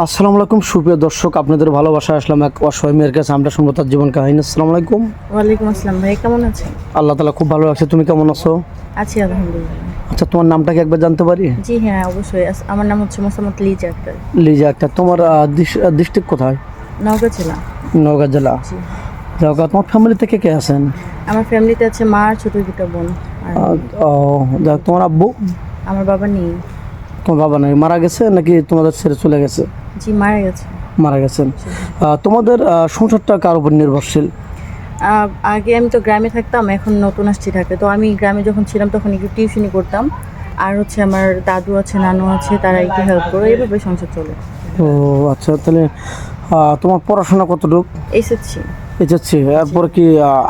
আসসালামু আলাইকুম সুপ্রিয় দর্শক, আপনাদের ভালোবাসা আসলাম এক অসহায় মেয়ের কাছে। আমরা শুনবো তার জীবন কাহিনী। আসসালামু আলাইকুম। ওয়ালাইকুম আসসালাম ভাই, কেমন আছেন? আল্লাহ তাআলা খুব ভালো আছে। তুমি কেমন আছো? আছি আলহামদুলিল্লাহ। আচ্ছা, তোমার নামটা কি একবার জানতে পারি? জি হ্যাঁ, অবশ্যই। আমার নাম হচ্ছে মোসাম্মদ লিজা আক্তার। লিজা আক্তার। তোমার ডিস্ট্রিক্ট কোথায়? নওগাঁ জেলা। নওগাঁ জেলা। জি। যাও, তোমার ফ্যামিলিতে কে কে আছেন? আমার ফ্যামিলিতে আছে মা আর ছোট দুটো বোন। আর যাক, তোমার আব্বু? আমার বাবা নেই। তোমার বাবা নাই, মারা গেছে নাকি তোমাদের ছেড়ে চলে গেছে? জি, মারা গেছে। মারা গেছেন। তোমাদের সংসারটা কার উপর নির্ভরশীল? আগে আমি তো গ্রামে থাকতাম, এখন নতুন আসছি ঢাকা। তো আমি গ্রামে যখন ছিলাম তখন একটু টিউশনি করতাম, আর হচ্ছে আমার দাদু আছে, নানু আছে, তারা একটু হেল্প করে, এইভাবে সংসার চলে। ও আচ্ছা, তাহলে তোমার পড়াশোনা কতটুকু? এসেছি। এসেছি, এরপর কি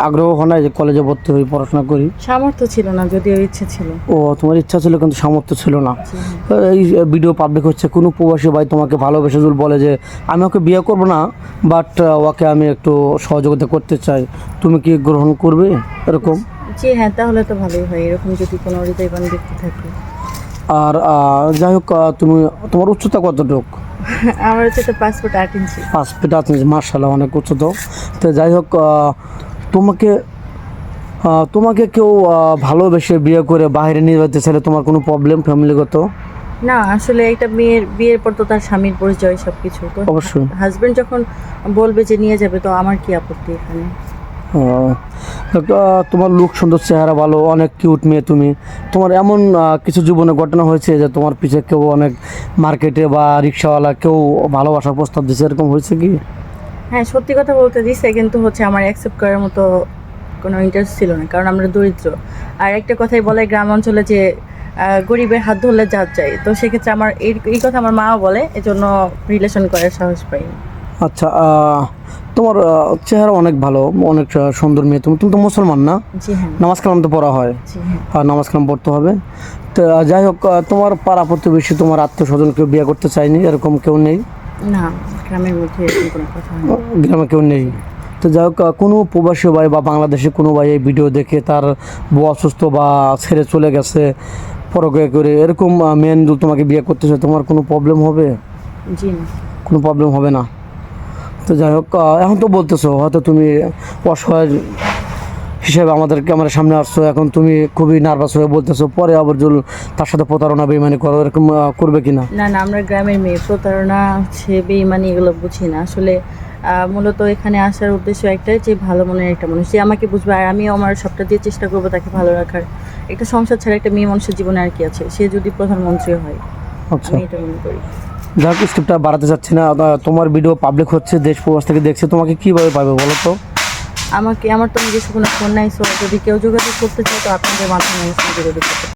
আগ্রহ হয় না যে কলেজে ভর্তি হয়ে পড়াশোনা করি? সামর্থ্য ছিল না, যদিও ইচ্ছে ছিল। ও, তোমার ইচ্ছা ছিল কিন্তু সামর্থ্য ছিল না। জি। এই ভিডিও পাবলিক হচ্ছে, কোনো প্রবাসী ভাই তোমাকে ভালোবেসে যদি বলে যে আমি ওকে বিয়ে করবো না, বাট ওকে আমি একটু সহযোগিতা করতে চাই, তুমি কি গ্রহণ করবে এরকম? জি হ্যাঁ, তাহলে তো ভালোই হয়, এরকম যদি কোনো হৃদয়বান ব্যক্তি থাকে। আর যাই হোক, তোমার উচ্চতা কতটুকু? আমার হচ্ছে তো 5 ফুট 8 ইঞ্চি। 5 ফিট 8 ইঞ্চি, মার্শাল্লাহ, অনেক উচ্চতা। তো যাই হোক, তোমাকে তোমাকে কেউ ভালোবেসে বিয়ে করে বাইরে নিয়ে যেতে চাইলে তোমার কোনো প্রবলেম ফ্যামিলিগত? না, আসলে একটা বিয়ের পর তো তার স্বামীর পরিচয় সবকিছু তো। অবশ্যই। হাজবেন্ড যখন বলবে যে নিয়ে যাবে, তো আমার কি আপত্তি এখানে? তোমার লুক সুন্দর, চেহারা ভালো, অনেক কিউট মেয়ে তুমি। তোমার এমন কিছু জীবনে ঘটনা হয়েছে যে তোমার পিছে কেউ অনেক মার্কেটে বা রিক্সাওয়ালা কেউ ভালোবাসার প্রস্তাব দিচ্ছে, এরকম হয়েছে কি? হ্যাঁ, সত্যি কথা বলতে দিছে, কিন্তু হচ্ছে আমার অ্যাকসেপ্ট করার মতো কোনো ইন্টারেস্ট ছিল না, কারণ আমরা দরিদ্র। আর একটা কথাই বলে গ্রাম অঞ্চলে যে গরিবের হাত ধরলে জাত যায়, তো সেক্ষেত্রে আমার এই কথা আমার মাও বলে, এজন্য রিলেশন করার সাহস পাই। আচ্ছা, তোমার চেহারা অনেক ভালো, অনেক সুন্দর মেয়ে। তুমি তুমি তো মুসলমান না? জি হ্যাঁ। নামাজ কালাম তো পড়া হয়? জি হ্যাঁ। আর নামাজ কালাম পড়তে হবে। তো যাই হোক, তোমার পাড়া প্রতিবেশী, তোমার আত্মীয় স্বজন কেউ বিয়ে করতে চায়নি, এরকম কেউ নেই? না, গ্রামের মধ্যে এরকম কোনো কথা হয় না। গ্রামে কেউ নেই? তো যাই হোক, কোনো প্রবাসী ভাই বা বাংলাদেশে কোনো ভাই এই ভিডিও দেখে তার বউ অসুস্থ বা ছেড়ে চলে গেছে পরকে করে, এরকম মেন তোমাকে বিয়ে করতে চায়, তোমার কোনো প্রবলেম হবে? জি না। কোনো প্রবলেম হবে না। তো যাই হোক, এখন তো বলতেছো হয়তো তুমি অসহায় হিসেবে আমাদের ক্যামেরার সামনে আসছো, এখন তুমি খুবই নার্ভাস হয়ে বলতেছো, পরে আবার যদি তার সাথে প্রতারণা বেইমানি করো, এরকম করবে কিনা? না না, আমরা গ্রামের মেয়ে, প্রতারণা হচ্ছে বেইমানি এগুলো বুঝি না আসলে। মূলত এখানে আসার উদ্দেশ্য একটাই, যে ভালো মনের একটা মানুষ যে আমাকে বুঝবে, আর আমিও আমার সবটা দিয়ে চেষ্টা করবো তাকে ভালো রাখার। একটা সংসার ছাড়া একটা মেয়ে মানুষের জীবনে আর কি আছে, সে যদি প্রধানমন্ত্রী হয়। আচ্ছা, আমি এটা মনে করি। যাই হোক, স্ক্রিপ্টটা বাড়াতে চাচ্ছি না। তোমার ভিডিও পাবলিক হচ্ছে, দেশ প্রবাস থেকে দেখছে, তোমাকে কীভাবে পাবে বলো তো? আমার তো নিজস্ব কোনো ফোন নাই, সো যদি কেউ যোগাযোগ করতে চায় তো আপনাদের মাধ্যমে যোগাযোগ করতে।